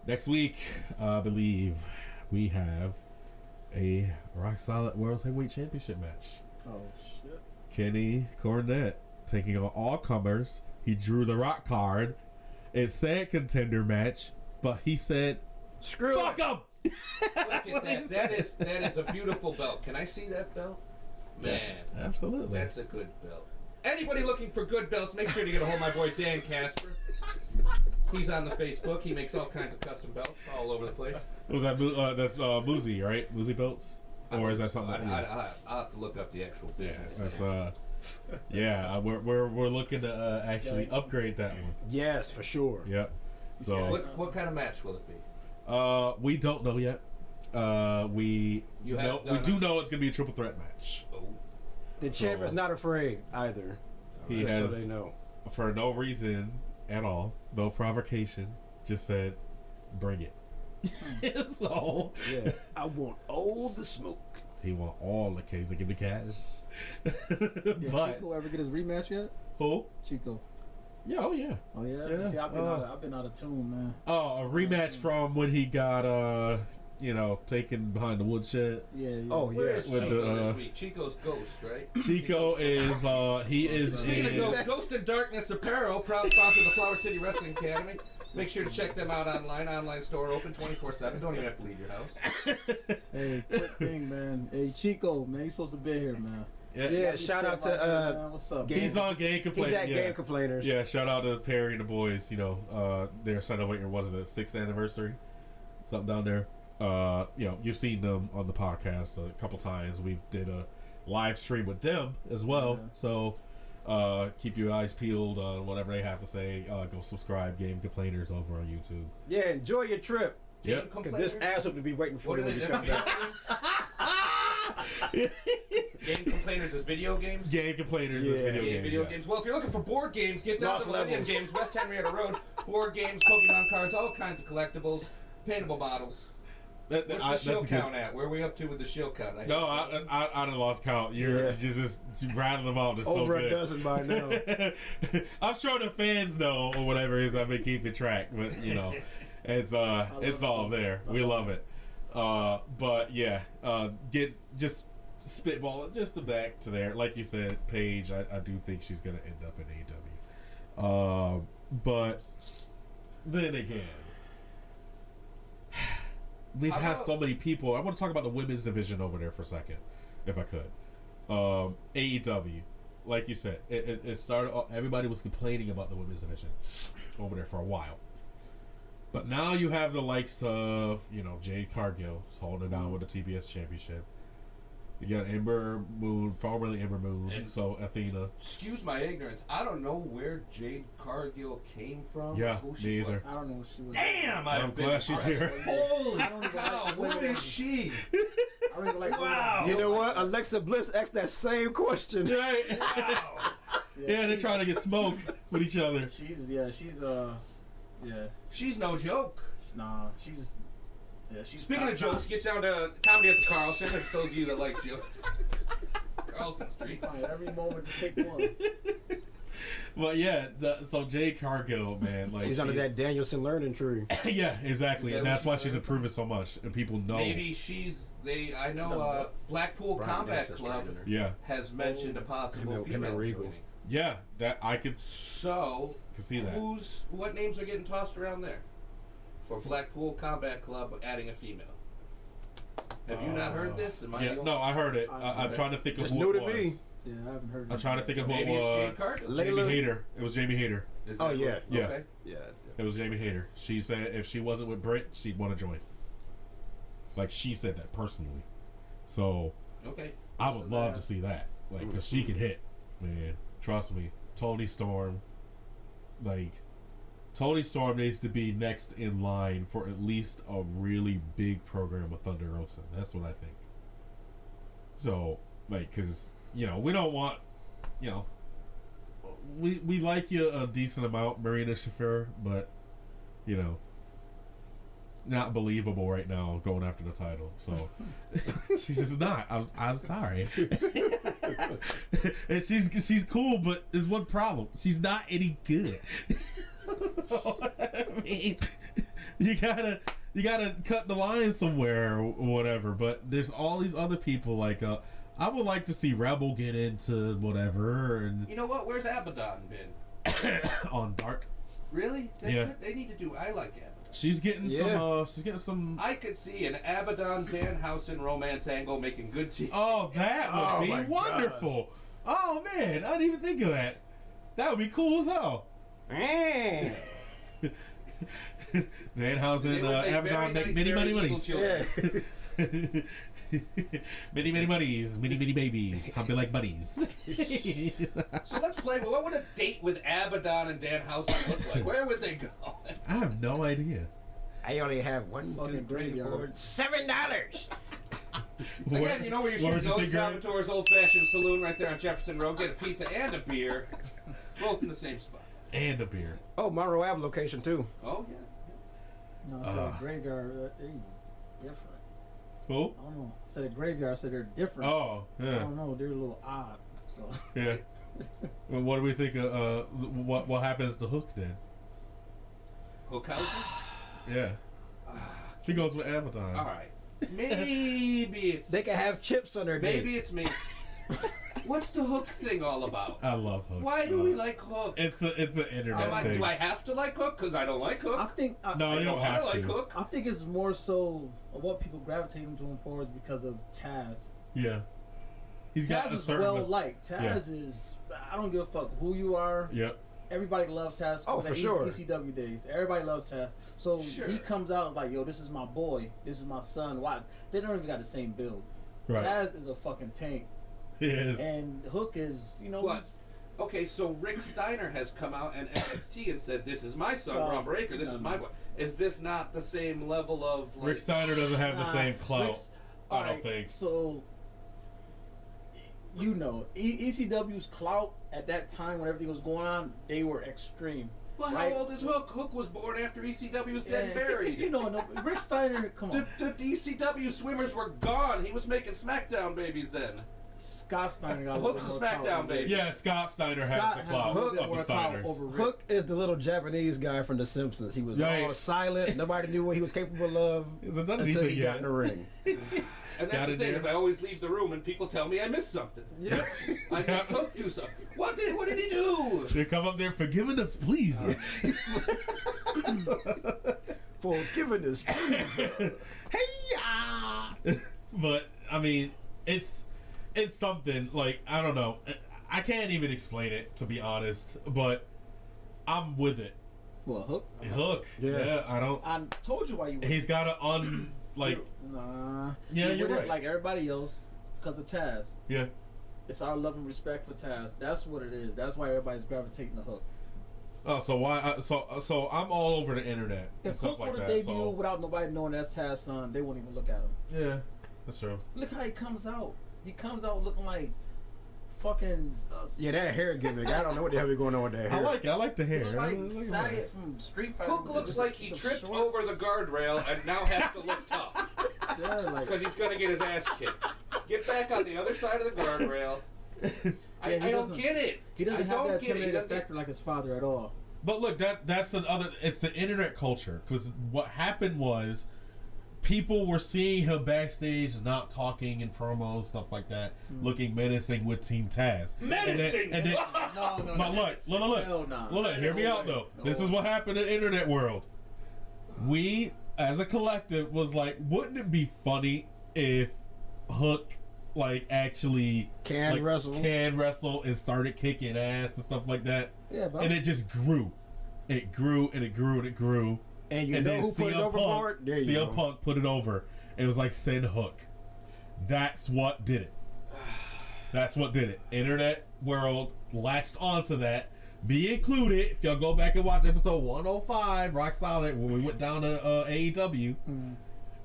A: Next week, I believe, we have a Rock Solid World Heavyweight Championship match.
C: Oh, shit.
A: Kenny Cornette taking on all comers. He drew the Rock card. It said contender match, but he said,
D: "Screw
A: fuck him."
B: Look at that. That is a beautiful belt. Can I see that belt? Man.
A: Yeah, absolutely.
B: That's a good belt. Anybody looking for good belts, make sure to get a hold of my boy Dan Casper. He's on the Facebook. He makes all kinds of custom belts all over the place.
A: Was that that's Boozy, right? Boozy belts, or is that something?
B: I'll have to look up the actual business.
A: Yeah, that's we're looking to actually upgrade that one.
D: Yes, for sure.
A: Yep. So
B: what kind of match will it be?
A: We don't know yet. We do know it's gonna be a triple threat match.
B: Oh.
D: The champ is not afraid either.
A: So they know. for no reason at all, no provocation, just said, "Bring it." So
D: yeah, I want all the smoke.
A: He want all the case. Give the cash.
C: But Chico ever get his rematch yet?
A: Who?
C: Chico.
A: Yeah. Oh yeah.
C: Oh yeah. See, I've been out of tune, man.
A: Oh, a rematch from when he got taken behind the woodshed.
C: Yeah.
B: Oh yeah. Where's Chico this week? Chico's Ghost, right?
A: Chico is he is
B: Ghost in Darkness Apparel, proud sponsor of the Flower City Wrestling Academy. Make sure to check them out online. Online store open 24/7. Don't even have to leave your house.
C: Hey, quick thing, man. Hey, Chico, man, he's supposed to be here, man.
D: Yeah, shout out to
C: what's up?
A: He's on Game Complainers.
D: He's at Game Complainers.
A: Yeah, shout out to Perry and the boys. They're celebrating 6th anniversary, something down there. You've seen them on the podcast a couple times. We did a live stream with them as well. Yeah. So keep your eyes peeled on whatever they have to say. Go subscribe, Game Complainers, over on YouTube.
D: Yeah, enjoy your trip.
A: Yep.
D: Because this ass will be waiting for you when you come back.
B: Game Complainers is video games?
A: Game Complainers is video games.
B: Well, if you're looking for board games, get down to Millennium Games, West Henrietta Road. Board games, Pokemon cards, all kinds of collectibles, paintable models. What's the shield count at? Where are we up to with the shield count? I
A: done lost count. You're just rattling them out. It's
D: over
A: so good.
D: A dozen by now.
A: I'm sure the fans know or whatever it is. I've been keeping track, but it's all there. We love it. But yeah, just spitball it just the back to there. Like you said, Paige, I do think she's gonna end up in AEW. But then again, we've had so many people. I want to talk about the women's division over there for a second, if I could. AEW, like you said, it started. Everybody was complaining about the women's division over there for a while. But now you have the likes of, Jade Cargill holding it down with the TBS Championship. You got Ember Moon, formerly Ember Moon, and so Athena.
B: Excuse my ignorance. I don't know where Jade Cargill came from.
A: Yeah, me either.
C: I don't know what she was.
B: Damn!
A: I'm glad she's here.
B: Holy cow! Who is she?
C: Wow!
D: You know what? Alexa Bliss asked that same question.
A: Right. Wow. Yeah, they're trying to get smoke with each other.
B: She's no joke.
C: Nah, she's
B: Speaking of jokes, get down to Comedy at the Carlson. That's those of you that like jokes. Carlson Street.
C: Find every moment to take one.
A: Well, yeah. So Jade Cargill, man, like
D: she's under that Danielson learning tree.
A: Yeah, exactly, and that's why she's improving so much, and people know.
B: Maybe I know Blackpool Combat Club has mentioned a possible female joining.
A: Yeah, that I could.
B: So
A: see that.
B: What names are getting tossed around there for Blackpool Combat Club adding a female? Have you not heard this?
A: No, I heard it. I'm trying to think of who it was.
C: Yeah, I haven't heard.
A: I'm trying to think of who
B: it was.
A: Jamie Hayter. It was Jamie Hayter.
D: Oh yeah,
A: yeah,
B: okay.
D: Yeah.
A: It was Jamie Hayter. She said if she wasn't with Britt, she'd want to join. Like she said that personally. So
B: okay,
A: I would love to see that. Like, because she can hit, man. Trust me. Toni Storm. Like, Toni Storm needs to be next in line for at least a really big program with Thunder Rosa. That's what I think. So, like, because, we don't want, we like you a decent amount, Marina Shafir, but, not believable right now going after the title. So, she's just not. I'm sorry. And she's cool, but there's one problem. She's not any good. I mean, you gotta cut the line somewhere or whatever. But there's all these other people. Like, I would like to see Rebel get into whatever. And
B: you know what? Where's Abaddon been?
A: On Dark.
B: Really?
A: Yeah.
B: They need to do. I like Abaddon.
A: She's getting some. She's getting some.
B: I could see an Abaddon Danhausen romance angle making good TV.
A: Oh, that would be wonderful. Gosh. Oh man, I didn't even think of that. That would be cool as hell. Danhausen, Abaddon make many monies. Yeah. many monies, many babies, happy like buddies.
B: So let's play. What would a date with Abaddon and Danhausen look like? Where would they go?
A: I have no idea.
D: I only have one fucking graveyard. $7.
B: Again, where you should go? Salvatore's Old Fashioned Saloon right there on Jefferson Road. Get a pizza and a beer. Both in the same spot.
A: And a beer.
D: Oh, Monroe Ave location too.
B: Oh yeah.
C: No, I said a graveyard. Different.
A: Who?
C: I don't know. I said a graveyard. I said they're different.
A: Oh, yeah.
C: I don't know. They're a little odd. So.
A: Yeah. Well, what do we think? What happens to Hook then?
B: Hookhausen?
A: Yeah. She goes with Abaddon.
B: All right. Maybe it's.
D: They can have chips on their
B: Maybe
D: dick.
B: it's me. What's the Hook thing all about?
A: I love Hook.
B: Why do we like Hook?
A: It's an internet thing.
B: Do I have to like Hook? Because I don't like Hook.
C: I think.
A: No, you don't have
B: I like
A: to.
B: Hook.
C: I think it's more so what people gravitate to him for is because of Taz.
A: Yeah. He's got
C: Taz
A: a
C: is
A: certain.
C: well liked. Taz is. I don't give a fuck who you are.
A: Yep.
C: Everybody loves Taz.
D: Oh, for sure.
C: ECW days. Everybody loves Taz. So
B: Sure.
C: he comes out like, yo, this is my boy. This is my son. Why? They don't even got the same build.
A: Right.
C: Taz is a fucking tank.
A: He is.
C: And Hook is, you know.
B: What? Okay, so Rick Steiner has come out and NXT and said, "This is my son, Ron Breakker. This is my boy." Is this not the same level of? Like,
A: Rick Steiner doesn't have the same clout. I don't think.
C: So, you know, ECW's clout at that time when everything was going on, they were extreme.
B: Well,
C: right?
B: how old is Hook? Hook was born after ECW was dead and buried.
C: You know, no, Rick Steiner, come on.
B: The ECW swimmers were gone. He was making SmackDown babies then.
C: Scott Steiner got
B: Hook's a SmackDown baby.
A: Yeah, Scott Steiner
C: Scott
A: has the clout
C: a little bit
A: of the
C: more clout
A: Steiners.
C: over Rick.
D: Hook is the little Japanese guy from The Simpsons. He was all silent. Nobody knew what he was capable of until he got in the ring.
B: And that's the thing is, I always leave the room and people tell me I missed something.
D: Yeah.
B: I missed Hook do something. What did he do?
A: They come up there, forgiving us, please.
D: Forgiveness, please.
A: Hey-ya! But I mean, it's something like, I don't know. I can't even explain it, to be honest. But I'm with it.
C: Well, Hook.
A: Hook. Yeah. I don't.
C: I told you why you.
A: He's got to
C: Nah.
A: Yeah, you're
C: with
A: right.
C: it like everybody else because of Taz.
A: Yeah.
C: It's our love and respect for Taz. That's what it is. That's why everybody's gravitating to Hook.
A: Oh, so why? So I'm all over the internet and
C: If
A: stuff
C: Hook
A: like
C: would have
A: that.
C: debuted without nobody knowing that's Taz's son, they wouldn't even look at him.
A: Yeah, that's true.
C: Look how he comes out. He comes out looking like fucking.
D: Yeah, that hair gimmick. I don't know what the hell is going on with that hair.
A: I like the hair.
C: Like Saget from Street Fighter.
B: Hook looks like he tripped over the guardrail and now has to look tough.
C: Yeah, like,
B: Because he's going to get his ass kicked. Get back on the other side of the guardrail. I don't get it.
C: He doesn't have that intimidating factor like his father at all.
A: But look, that's another. It's the internet culture, because what happened was people were seeing him backstage, not talking in promos, stuff like that, looking menacing with Team Taz.
B: Menacing.
C: No.
A: But look, hear me out though. No. This is what happened in the internet world. We, as a collective, was like, wouldn't it be funny if Hook actually
D: can
A: wrestle and started kicking ass and stuff like that?
C: Yeah, but
A: and it just grew. It grew and it grew and it grew.
D: And you know who put it overboard?
A: CM Punk put it over. It was like, send Hook. That's what did it. That's what did it. Internet world latched onto that. Be included. If y'all go back and watch episode 105, Rock Solid, when we went down to AEW,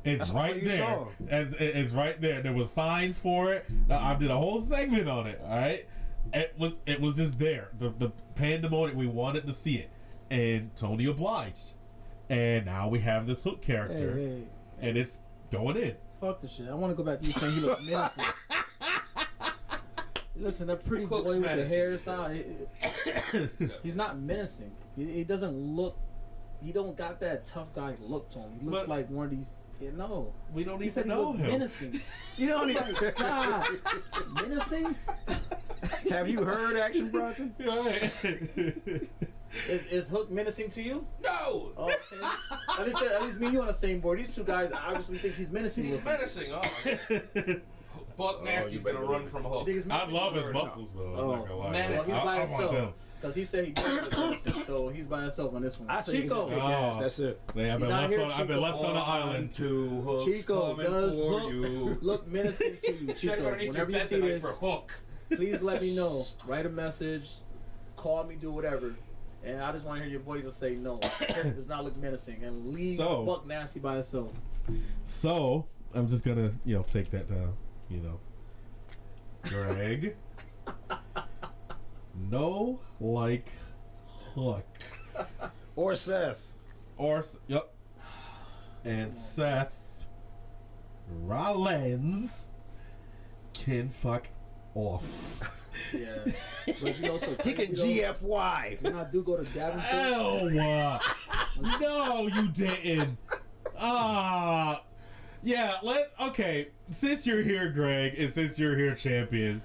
A: it's
D: That's
A: right there. It's right there. There was signs for it. I did a whole segment on it. All right, it was just there. The pandemonium. We wanted to see it, and Tony obliged. And now we have this Hook character, and it's going in.
C: Fuck the shit. I want to go back to you saying he looks menacing. Listen, that pretty
B: Hook's
C: boy with the
B: menacing.
C: hair he's not menacing. He doesn't look. He don't got that tough guy look to him. He looks like one of these. No,
A: we don't
C: he
A: even know him.
C: Menacing. You don't even. God, menacing.
D: Have you heard Action Bronson?
C: Is Hook menacing to you?
B: No.
C: Okay. At least me and you on the same board. These two guys, I obviously think he's menacing.
B: He's menacing. Buck Nasty's gonna run from Hook.
A: I love his muscles though. I'm not gonna lie.
C: Well, he's by himself. Because he said he doesn't look menacing, so he's by himself on this one.
D: Chico. That's it.
A: Yeah, I've been left on the island.
C: Chico, does Hook look menacing to you? Chico, whenever you see this, please let me know. Write a message, call me, do whatever. And I just want to hear your voice and say no. It does not look menacing. And leave Buck Nasty by himself.
A: So, I'm just going to, take that down. Greg. No like Hook.
D: Or Seth.
A: Yep. And Seth Rollins can fuck off.
C: Yeah. But you know, so
D: He can GFY.
C: When I do go to Davenport.
A: No, you didn't. Yeah, okay. Since you're here, Greg, and since you're here, champion,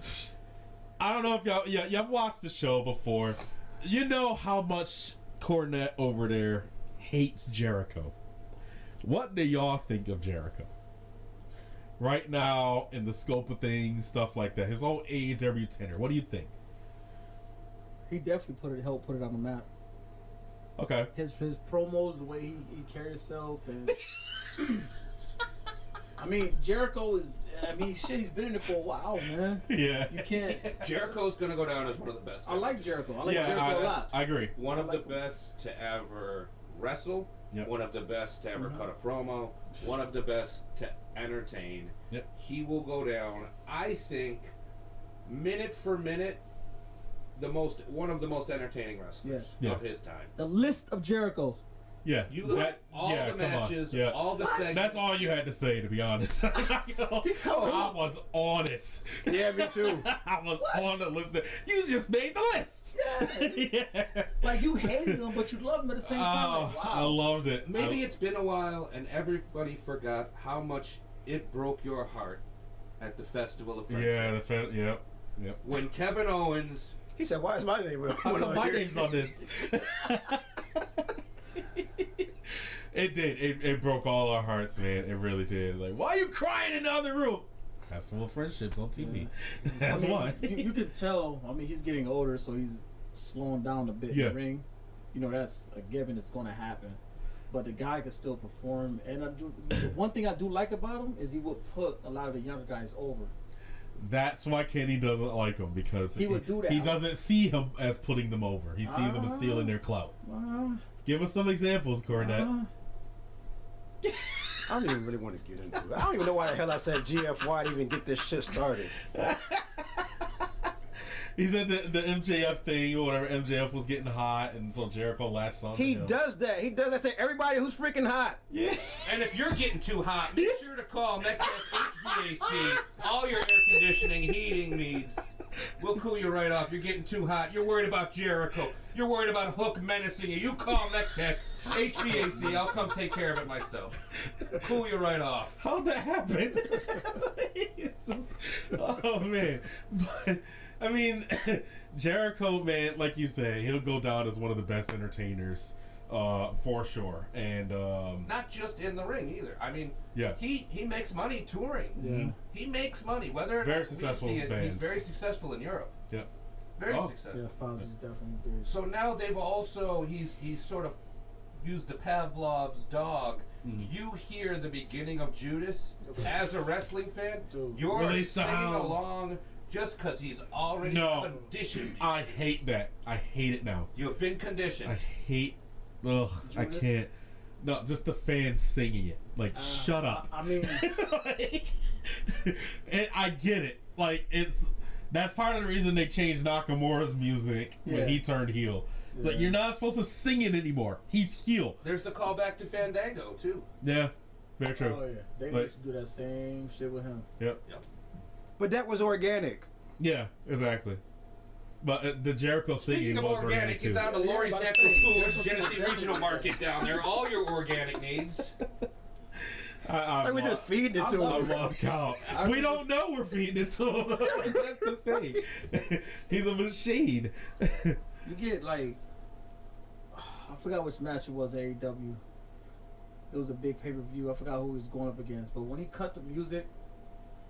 A: I don't know if y'all watched the show before. You know how much Cornette over there hates Jericho. What do y'all think of Jericho? Right now, in the scope of things, stuff like that. His own AEW tenure. What do you think?
C: He definitely helped put it on the map.
A: Okay.
C: His promos, the way he carries himself, and I mean Jericho is. I mean, shit, he's been in it for a while, man.
A: Yeah.
C: You can't.
B: Jericho's gonna go down as one of the best.
C: I like Jericho. I like Jericho a lot.
A: I agree.
B: One of the best to ever wrestle.
A: Yep.
B: One of the best to ever cut a promo. One of the best to entertain.
A: Yep.
B: He will go down. I think, minute for minute, one of the most entertaining wrestlers of his time.
C: The list of Jerichos.
A: Yeah.
B: You look at all the matches, all the segments.
A: That's all you had to say, to be honest. I was on it.
D: Yeah, me too.
A: I was on the list. You just made the list.
C: Yeah. Like, you hated him, but you loved him at the same time. Like, wow.
A: I loved it.
B: Maybe it's been a while, and everybody forgot how much it broke your heart at the Festival of Friendship.
A: Yeah, yep.
B: When Kevin Owens...
D: He said, why is my name on
A: How come my name's on this? It did. It broke all our hearts, man. It really did. Like, why are you crying in the other room? Festival of Friendships on TV. Yeah. That's why.
C: You could tell. I mean, he's getting older, so he's slowing down a bit in the ring. You know, that's a given. It's going to happen. But the guy can still perform. And one thing I do like about him is he would put a lot of the younger guys over.
A: That's why Kenny doesn't like him, because
C: he would do that.
A: He doesn't see him as putting them over. He sees them as stealing their clout. Give us some examples, Cornette.
D: I don't even really want to get into it. I don't even know why the hell I said GFY to even get this shit started.
A: He said the MJF thing or whatever. MJF was getting hot, and so Jericho latched on.
D: He does that. He does that to everybody who's freaking hot.
A: Yeah.
B: And if you're getting too hot, make sure to call Metcalf HVAC. All your air conditioning, heating needs. We'll cool you right off. You're getting too hot. You're worried about Jericho. You're worried about Hook menacing you. You call Metcalf HVAC. I'll come take care of it myself. Cool you right off.
A: How'd that happen? Oh man, but. I mean, Jericho, man, like you say, he'll go down as one of the best entertainers, for sure. And
B: not just in the ring either. I mean,
A: yeah,
B: he makes money touring.
C: Yeah,
B: he makes money. Whether or
A: very
B: not
A: successful
B: we see it,
A: band.
B: he's very successful in Europe.
A: Yep,
B: very successful.
C: Yeah, Fozzie's definitely big.
B: So now they've also he's sort of used the Pavlov's dog. Mm-hmm. You hear the beginning of Judas as a wrestling fan.
C: Dude.
B: You're singing along. Just because he's already conditioned.
A: I hate that. I hate it now.
B: You have been conditioned.
A: I hate... Ugh, I can't. No, just the fans singing it. Like, shut up.
C: I mean...
A: And I get it. Like, that's part of the reason they changed Nakamura's music when he turned heel. It's like, you're not supposed to sing it anymore. He's heel.
B: There's the callback to Fandango, too.
A: Yeah, very true.
C: Oh, yeah. They used to do that same shit with him.
A: Yep.
D: But that was organic.
A: Yeah, exactly. But the Jericho singing was organic too.
B: Get down to Lori's Natural Foods, Genesee Regional Market down there. All your organic needs.
D: Like we just feeding it to him.
A: I lost count. We don't know we're feeding it to him. That's the thing. He's a machine.
C: You get like, I forgot which match it was, AEW. It was a big pay-per-view. I forgot who he was going up against. But when he cut the music,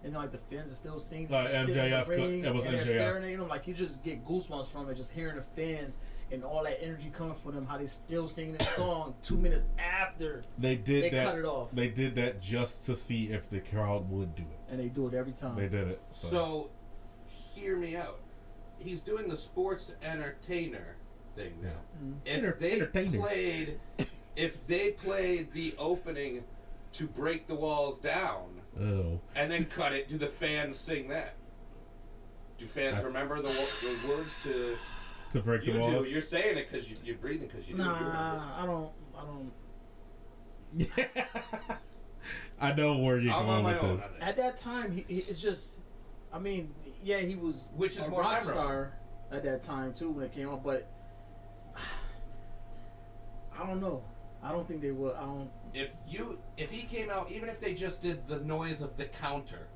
C: and then, like, the fans are still singing,
A: MJF, it was
C: and
A: MJF.
C: they're serenading them, like, you just get goosebumps from it, just hearing the fans and all that energy coming from them, how they still singing this song 2 minutes after they cut it off.
A: They did that just to see if the crowd would do it.
C: And they do it every time.
A: They did it.
B: So hear me out. He's doing the sports entertainer thing now.
A: Mm-hmm.
B: If they played the opening to Break the Walls Down, and then cut it, do the fans sing that? Do fans remember the words to
A: break the walls?
B: You're saying it because you're breathing because you do.
C: Nah, I don't.
A: I know where you're going with this.
C: At that time, it's just. I mean, yeah, he was
B: which is
C: a
B: more
C: rock
B: memorable.
C: star at that time too when it came out, but I don't know. I don't think they would. I don't.
B: If he came out, even if they just did the noise of the counter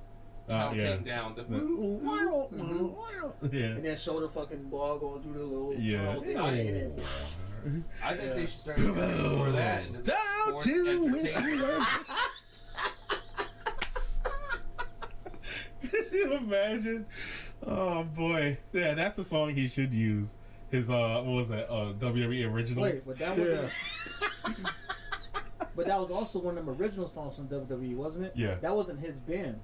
B: counting down,
C: and then show the fucking ball going through the little thing.
B: I think they should start doing more of that.
A: Down to Could you imagine? Oh boy, yeah, that's the song he should use. His what was that? WWE Originals.
C: Wait, but that was. But that was also one of them original songs from WWE, wasn't it?
A: Yeah.
C: That wasn't his band.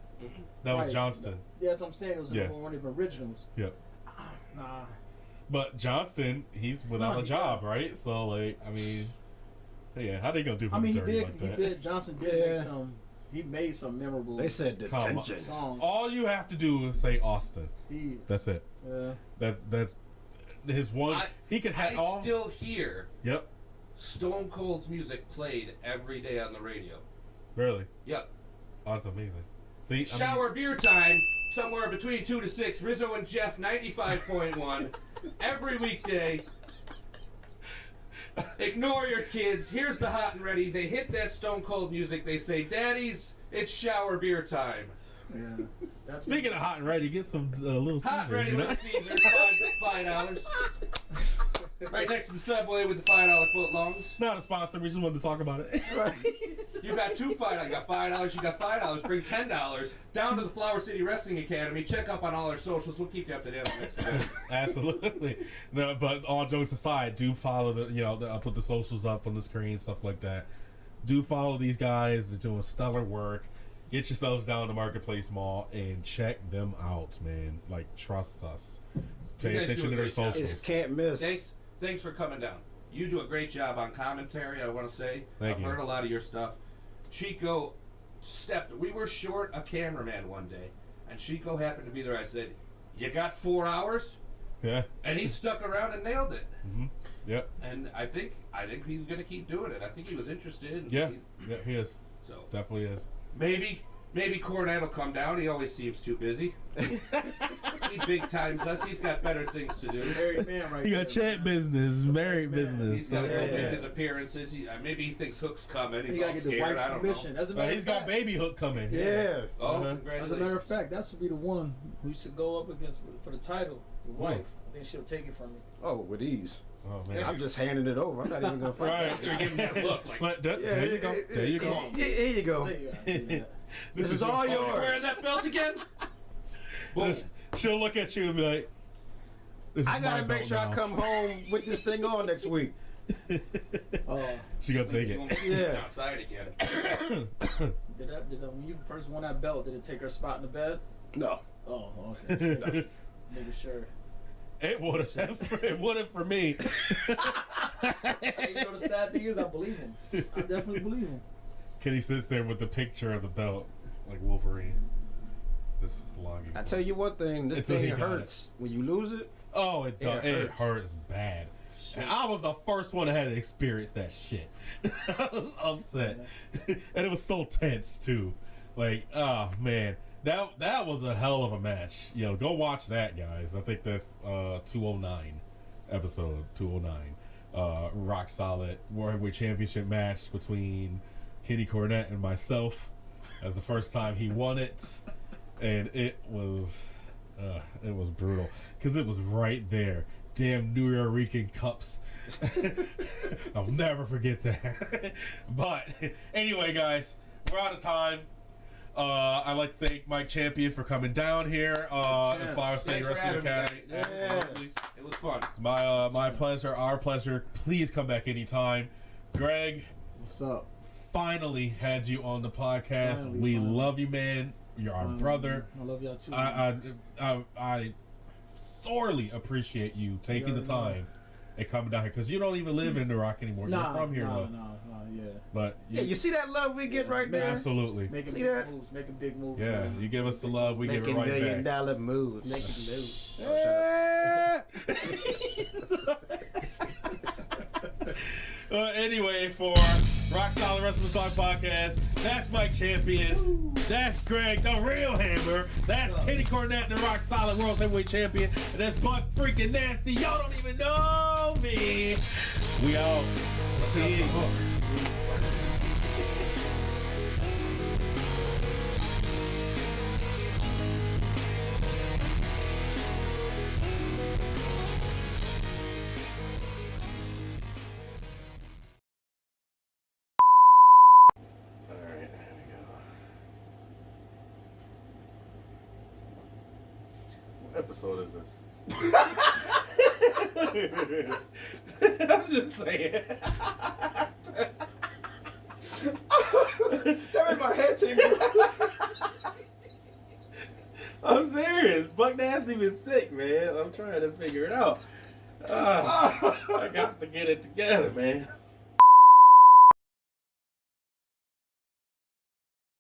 A: That was Johnston.
C: Yeah, that's what I'm saying. It was one of the originals.
A: Yep.
C: Nah.
A: But Johnston, he's without a job, right? So, like, I mean, yeah, how they gonna do him dirty like that?
C: Johnson did make some. He made some memorable.
D: They said detention
C: songs.
A: All you have to do is say Austin. That's it.
C: Yeah.
A: That's his one. He could have all.
B: Still hear.
A: Yep.
B: Stone Cold's music played every day on the radio.
A: Really?
B: Yep.
A: Oh, that's amazing. See,
B: Shower beer time, somewhere between 2 to 6. Rizzo and Jeff, 95.1. Every weekday. Ignore your kids. Here's the hot and ready. They hit that Stone Cold music. They say, "Daddies, it's shower beer time."
C: Yeah.
A: Speaking of hot and ready, get some Little Caesars.
B: Hot and ready Little Caesars, $5. Right next to the Subway with the $5 footlongs.
A: Not a sponsor. We just wanted to talk about it.
C: Right.
B: You got $2 $5. You got $5. You got $5. Bring $10 down to the Flower City Wrestling Academy. Check up on all our socials. We'll keep you up to date on the next event.
A: Absolutely. No, but all jokes aside, do follow I'll put the socials up on the screen, stuff like that. Do follow these guys. They're doing stellar work. Get yourselves down to Marketplace Mall and check them out, man. Like, trust us. Pay attention to their socials.
D: It's can't miss.
B: Thanks for coming down. You do a great job on commentary, I want to say.
A: Thank you.
B: I've heard a lot of your stuff. Chico we were short a cameraman one day, and Chico happened to be there. I said, "You got 4 hours?"
A: Yeah.
B: And he stuck around and nailed it.
A: Mm-hmm. Yep.
B: And I think he's going to keep doing it. I think he was interested.
A: Yeah, he is.
B: So
A: definitely is.
B: Maybe Cornette will come down. He always seems too busy. He big times us. He's got better things to do.
C: Married man, right?
A: He got chat business, married business.
B: He's got to go make his appearances. Maybe he thinks Hook's coming. He's all scared. I don't know.
C: He's
A: got Baby Hook coming.
D: Yeah.
B: Oh, congratulations.
C: As a matter of fact, that should be the one we should go up against for the title. Your wife. I think she'll take it from me.
D: Oh, with ease.
A: Oh man.
D: I'm just handing it over. I'm not even gonna fight.
A: Right.
B: You're giving that look. Like,
A: there you go. There you go.
D: Here you go. This is all yours.
B: You wearing that belt again?
A: She'll look at you and be like,
D: I gotta make sure I come home with this thing on next week.
A: She gonna take it.
D: Yeah.
B: Outside again.
C: When you first won that belt, did it take her spot in the bed?
D: No.
C: Oh, okay. No. Just making sure.
A: It wouldn't for me.
C: You know the sad thing is, I believe him. I definitely believe him.
A: Kenny sits there with the picture of the belt, like Wolverine. Just longing.
D: I tell you one thing, this thing hurts when you lose it.
A: Oh, it does. It hurts bad. And I was the first one that had to experience that shit. I was upset. And it was so tense too. Like, oh man. That was a hell of a match. Go watch that, guys. I think that's 209 episode 209. Rock Solid World Heavyweight Championship match between Kenny Cornette and myself. As the first time he won it, and it was brutal because it was right there. Damn New York cups. I'll never forget that. But anyway, guys, we're out of time. I'd like to thank Mike Champion for coming down here at Flower City Wrestling Academy.
B: Absolutely. It was fun.
A: My pleasure, our pleasure. Please come back anytime. Greg,
C: what's up?
A: Finally had you on the podcast. We love you, man. You're our brother.
C: I love y'all too.
A: I sorely appreciate you taking the time and coming down here because you don't even live in the Rock anymore. You're from here, though.
C: Yeah.
A: But
D: you see that love we get right there?
A: Absolutely.
C: Making big moves. Making big moves.
A: Yeah,
C: man.
A: you give us the love, we give it right
D: Making
A: back.
D: $1 million moves.
A: Anyway, for Rock Solid Wrestling Talk Podcast, that's Mike Champion. That's Greg, the real Hammer. That's Kenny Cornette, the Rock Solid World Heavyweight Champion. And that's Buck freaking Nasty. Y'all don't even know me. We out. Peace. Episode is this? I'm just saying.
D: That made my head tingle.
A: I'm serious. Buck Nasty been sick, man. I'm trying to figure it out. I got to get it together, man.